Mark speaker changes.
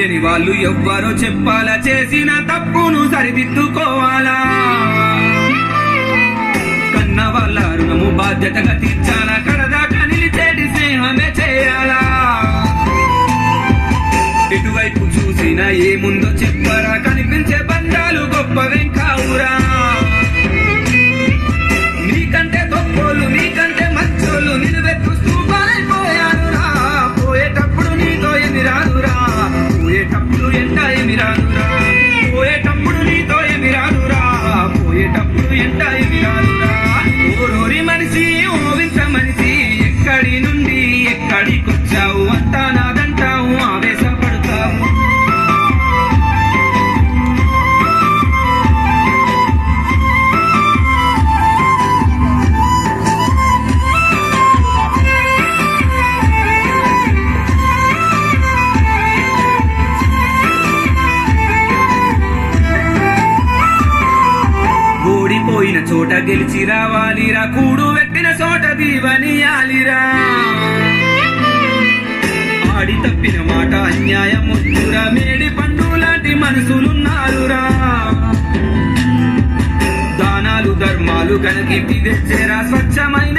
Speaker 1: తెలియని వాళ్ళు ఎవ్వరో చెప్పాలా, చేసిన తప్పును సరిదిద్దుకోవాలా, కన్న వాళ్ళ రుణము బాధ్యతగా తీర్చాలా, కడదాకా నిలిచేటి స్నేహమే చేయాలా. ఎటువైపు చూసినా ఏముందో చెప్పరా, కనిపించే బంధాలు గొప్పవేం కావురా. నీకంటే గొప్పోళ్ళు నీకంటే మంచోళ్ళు నిలువెత్తు స్తూపాలైపోయానురా. పోయేటప్పుడు నీతో ఏమి రాదురా, పోయేటప్పుడు ఎంట ఏమి రాదురా, పోయేటప్పుడు నీతో ఏమి రాదురా, పోయేటప్పుడు ఎంట ఏమి రాదురా. ఓరోరి మనిషి ఓ వింత మనిషి, ఎక్కడి నుండి ఎక్కడికొచ్చావు అంతా నాదంటావు, ఆవేశపడతావు. ఓడిపోయిన చోట గెలిచి రావాలిరా, కూడు పెట్టిన చోట దీవనియాలిరా. ఆడి తప్పిన మాట అన్యాయం వద్దురా, మేడి పండు లాంటి మనసులున్నారురా. దానాలు ధర్మాలు కనకీర్తి తెచ్చేరా, స్వచ్ఛమైన